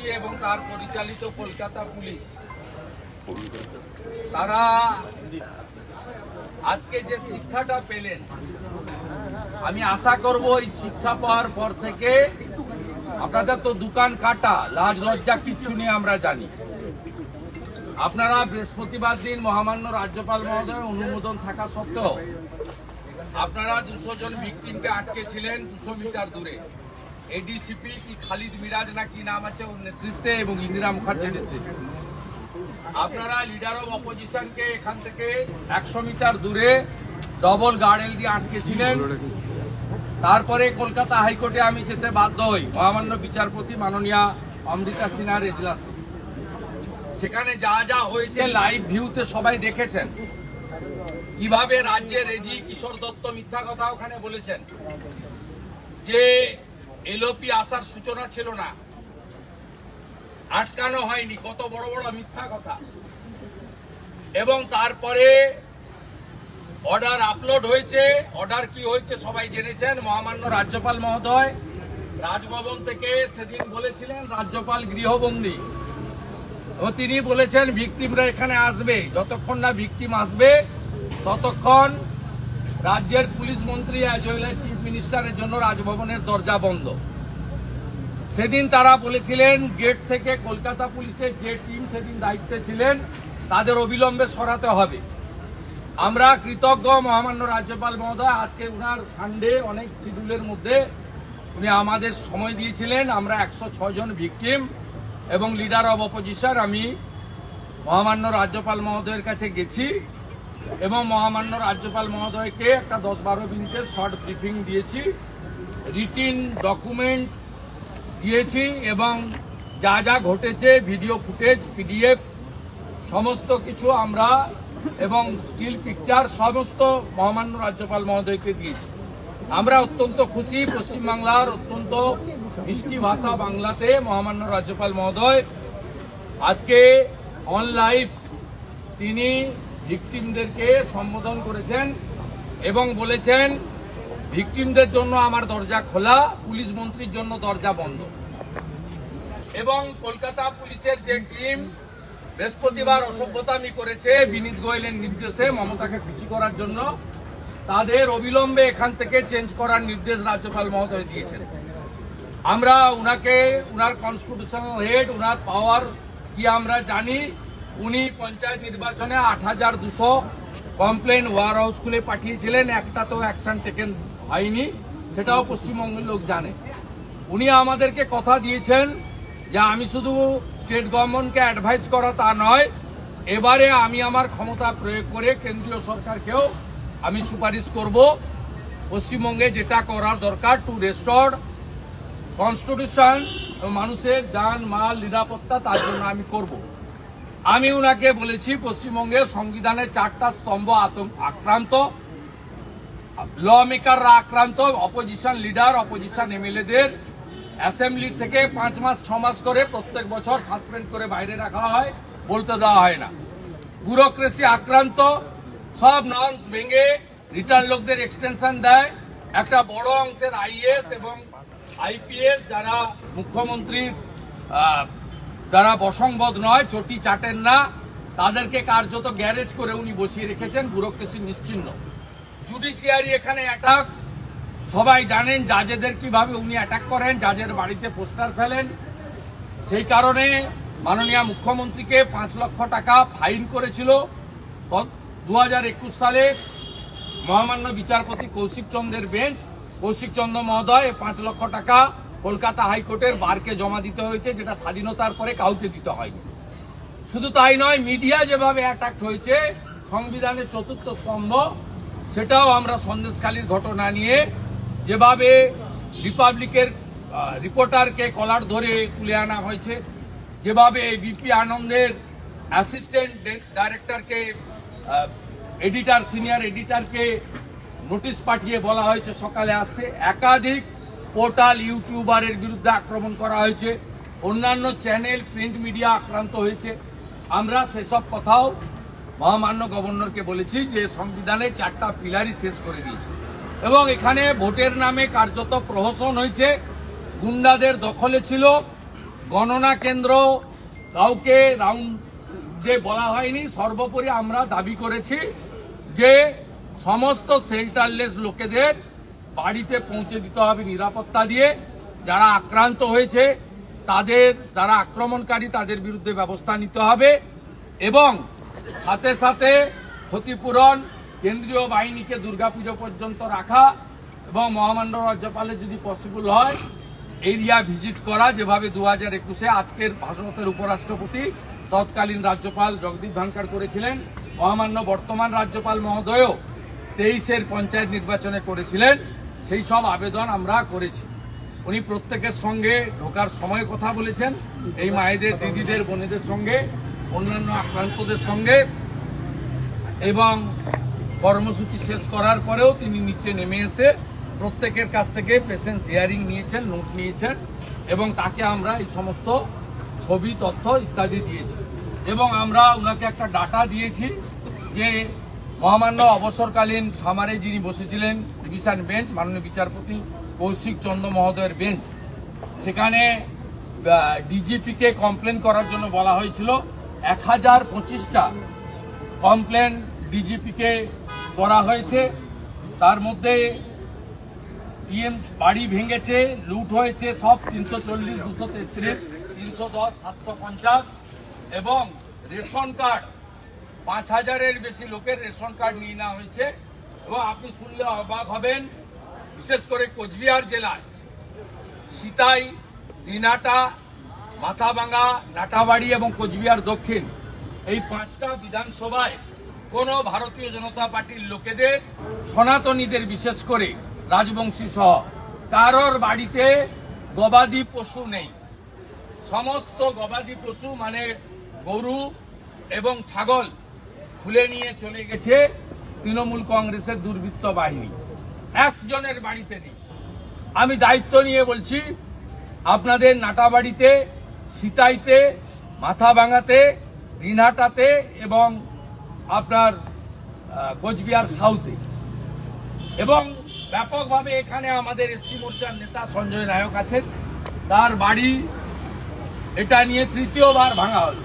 মন্ত্রী এবং তার পরিচালিত কলকাতা পুলিশ তারা আজকে যে শিক্ষাটা পেলেন, আমি আশা করব এই শিক্ষা পাওয়ার পর থেকে আপনাদের তো দোকান কাটা, লাজ লজ্জা কিচ্ছু নিয়ে আমরা জানি। আপনারা বৃহস্পতিবার দিন মহামান্য রাজ্যপাল মহোদয় অনুমোদন থাকা সত্ত্বেও আপনারা 200 জন ভিকটিমকে আটকে ছিলেন 200 মিটার দূরে। এডিসিপি কি খালিদ মিরাজ না কি নাম আছে ওর নেতৃত্বে এবং ইন্দিরা মুখার্জির নেতৃত্বে আপনারা লিডার অব অপোজিশনকে এখান থেকে 100 মিটার দূরে ডবল গার্ডেল দিয়ে আটকে ছিলেন। তারপরে কলকাতা হাইকোর্টে আমি যেতে বাধ্য হই মহামান্য বিচারপতি মাননীয়া অমৃতা সিনহার এজলাসে। সেখানে যা যা হয়েছে লাইভ ভিউতে সবাই দেখেছেন, কিভাবে রাজ্যের রেজি কিশোর দত্ত মিথ্যা কথা ওখানে বলেছেন যে এলওপি আসার সূচনা ছিল না, আটকানো হয়নি, কত বড় বড় মিথ্যা কথা। এবং তারপরে অর্ডার আপলোড হয়েছে। অর্ডার কি হয়েছে সবাই জেনেছেন। মহামান্য রাজ্যপাল মহোদয় রাজভবন থেকে সেদিন বলেছিলেন রাজ্যপাল গৃহবন্দী, ও তিনি বলেছেন ভিকটিমরা এখানে আসবে, যতক্ষণ না ভিকটিম আসবে ততক্ষণ রাজ্যের পুলিশ মন্ত্রী অ্যাজ ওয়েল অ্যাজ চিফ মিনিস্টারের জন্য রাজভবনের দরজা বন্ধ। সেদিন তারা বলেছিলেন গেট থেকে কলকাতা পুলিশের যে টিম সেদিন দায়িত্বে ছিলেন তাদের অবিলম্বে সরাতে হবে। আমরা কৃতজ্ঞ মহামান্য রাজ্যপাল মহোদয়, আজকে উনার সানডে অনেক শিডিউলের মধ্যে উনি আমাদের সময় দিয়েছিলেন। আমরা 106 জন ভিকটিম এবং লিডার অব অপোজিশন আমি মহামান্য রাজ্যপাল মহোদয়ের কাছে গেছি এবং মহামান্য রাজ্যপাল মহোদয়কে একটা 10-12 মিনিটের শর্ট ব্রিফিং দিয়েছি, রিটিন ডকুমেন্ট দিয়েছি এবং যা যা ঘটেছে ভিডিও ফুটেজ, পিডিএফ সমস্ত কিছু আমরা এবং স্টিল পিকচার সমস্ত মহামান্য রাজ্যপাল মহোদয়কে দিয়েছি। আমরা অত্যন্ত খুশি। পশ্চিমবাংলার অত্যন্ত মিষ্টি ভাষা বাংলাতে মহামান্য রাজ্যপাল মহোদয় আজকে অন লাইভ তিনি ভিকটিমদেরকে সম্বোধন করেছেন এবং বলেছেন ভিকটিমদের জন্য আমার দরজা খোলা, পুলিশ মন্ত্রীর জন্য দরজা বন্ধ। এবং কলকাতা পুলিশের যে টিম বৃহস্পতিবার অসভ্যতামি করেছে বিনীত গোয়েলের নির্দেশে মমতাকে খুশি করার জন্য, তাদের অবিলম্বে এখান থেকে চেঞ্জ করার নির্দেশ রাজ্যপাল মহোদয় দিয়েছেন। আমরা উনাকে উনার কনস্টিটিউশনাল হেড, উনার পাওয়ার কি আমরা জানি। উনি পঞ্চায়েত নির্বাচনে 8200 কমপ্লেন ওয়ার হাউস খুলে পাঠিয়েছিলেন, একটা তো অ্যাকশন টেকেন হয়নি, সেটাও পশ্চিমবঙ্গের লোক জানে। উনি আমাদেরকে কথা দিয়েছেন যে আমি শুধু স্টেট গভর্নমেন্টকে অ্যাডভাইস করা তা নয়, এবারে আমি আমার ক্ষমতা প্রয়োগ করে কেন্দ্রীয় সরকারকেও আমি সুপারিশ করব পশ্চিমবঙ্গে যেটা করার দরকার টু রেস্টোর কনস্টিটিউশন, মানুষের যান মাল নিরাপত্তা, তার জন্য আমি করব। আমি উনাকে বলেছি পশ্চিমবঙ্গের সংবিধানের 4টা স্তম্ভ আক্রান্ত, ল মেকাররা আক্রান্ত, অপোজিশন লিডার অপোজিশন এমএলএদের অ্যাসেম্বলি থেকে 5 মাস 6 মাস করে প্রত্যেক বছর সাসপেন্ড করে বাইরে রাখা হয়, বলতে দেওয়া হয় না। ব্যুরোক্রেসি আক্রান্ত, সব নর্মস ভেঙে রিটার্ন লোকদের এক্সটেনশন দেয়। একটা বড় অংশের আইএএস এবং আইপিএস যারা মুখ্যমন্ত্রীর যারা বসংবদ নয়, চটি চাটেন না, তাদেরকে কার্যত গ্যারেজ করে উনি বসিয়ে রেখেছেন, ব্যুরোক্রেসি নিশ্চিহ্ন। জুডিশিয়ারি এখানে অ্যাটাক, সবাই জানেন জাজেদের কিভাবে উনি অ্যাটাক করেন, জাজের বাড়িতে পোস্টার ফেলেন। সেই কারণে মাননীয় মুখ্যমন্ত্রীকে 5 লক্ষ টাকা ফাইন করেছিল 2021 সালে মহামান্য বিচারপতি কৌশিক চন্দ্রের বেঞ্চ। কৌশিক চন্দ্র মহোদয় 5 লক্ষ টাকা কলকাতা হাইকোর্টের বারকে জমা দিতে হয়েছে, যেটা স্বাধীনতার পরে কাউকে দিতে হয়নি। শুধু তাই নয়, মিডিয়া যেভাবে অ্যাটাক হয়েছে সংবিধানের 4র্থ স্তম্ভ, সেটাও আমরা সন্দেশখালীর ঘটনা নিয়ে যেভাবে রিপাবলিকের রিপোর্টারকে কলার ধরে তুলে আনা হয়েছে, যেভাবে বিপি আনন্দের অ্যাসিস্ট্যান্ট ডাইরেক্টরকে এডিটর সিনিয়র এডিটরকে নোটিশ পাঠিয়ে বলা হয়েছে সকালে আসতে, একাধিক পোর্টাল ইউটিউবারের বিরুদ্ধে আক্রমণ করা হয়েছে, অন্যান্য চ্যানেল প্রিন্ট মিডিয়া আক্রান্ত হয়েছে। আমরা সেসব কথাও মহামান্য গভর্নরকে বলেছি যে সংবিধানের 4টা পিলারই শেষ করে দিয়েছে এবং এখানে ভোটের নামে কার্যত প্রহসন হয়েছে, গুন্ডাদের দখলে ছিল, গণনা কেন্দ্র কাউকে রাউন্ড যে বলা হয়নি। সর্বোপরি আমরা দাবি করেছি যে সমস্ত শেল্টারলেস লোকেদের বাড়িতে পৌঁছে দিতে হবে নিরাপত্তা দিয়ে। যারা আক্রান্ত হয়েছে তাদের, যারা আক্রমণকারী তাদের বিরুদ্ধে ব্যবস্থা নিতে হবে এবং সাথে সাথে ক্ষতিপূরণ কেন্দ্রীয় বাহিনীকে দুর্গাপুজো পর্যন্ত রাখা এবং মহামান্য রাজ্যপালের যদি পসিবল হয় এরিয়া ভিজিট করা, যেভাবে 2021-এ আজকের ভাষণের উপরাষ্ট্রপতি তৎকালীন রাজ্যপাল জগদীপ ধনখড় করেছিলেন। মহামান্য বর্তমান রাজ্যপাল মহোদয়ও 23-এর পঞ্চায়েত নির্বাচনে করেছিলেন। সেই সব আবেদন আমরা করেছি। উনি প্রত্যেকের সঙ্গে ঢোকার সময় কথা বলেছেন, এই মায়েদের, দিদিদের, বোনেদের সঙ্গে, অন্যান্য আক্রান্তদের সঙ্গে, এবং কর্মসূচি শেষ করার পরেও তিনি নিচে নেমে এসে প্রত্যেকের কাছ থেকে পেশেন্স হিয়ারিং নিয়েছেন, নোট নিয়েছেন এবং তাকে আমরা এই সমস্ত ছবি, তথ্য ইত্যাদি দিয়েছি এবং আমরা ওনাকে একটা ডাটা দিয়েছি যে মহামান্য অবসরকালীন সামারে যিনি বসেছিলেন ডিভিশন বেঞ্চ, মাননীয় বিচারপতি কৌশিক চন্দ্র মহোদয়ের বেঞ্চ, সেখানে ডিজিপিকে কমপ্লেন করার জন্য বলা হয়েছিল। 1025টা কমপ্লেন ডিজিপিকে করা হয়েছে। তার মধ্যে পিএম বাড়ি ভেঙেছে, লুট হয়েছে সব 340, 233, 310, 750 এবং রেশন কার্ড 5000-এর বেশি লোকের রেশন কার্ড নিয়ে নেওয়া হয়েছে। এবং আপনি শুনলে অবাক হবেন, বিশেষ করে কোচবিহার জেলায় সিতাই, দিনাটা, মাথাভাঙা, নাটাবাড়ি এবং কোচবিহার দক্ষিণ, এই 5টা বিধানসভায় কোনো ভারতীয় জনতা পার্টির লোকেদের, সনাতনীদের বিশেষ করে রাজবংশী সহ কারোর বাড়িতে গবাদি পশু নেই। সমস্ত গবাদি পশু মানে গরু এবং ছাগল খুলে নিয়ে চলে গেছে তৃণমূল কংগ্রেসের দুর্বৃত্ত বাহিনী। একজনের বাড়িতে নেই। আমি দায়িত্ব নিয়ে বলছি, আপনাদের নাটাবাড়িতে, সিতাইতে, মাথাভাঙাতে, দিনহাটাতে এবং আপনার কোচবিহার সাউথে এবং ব্যাপকভাবে এখানে আমাদের এসসি মোর্চার নেতা সঞ্জয় নায়ক আছেন, তার বাড়ি এটা নিয়ে তৃতীয়বার ভাঙা হলো।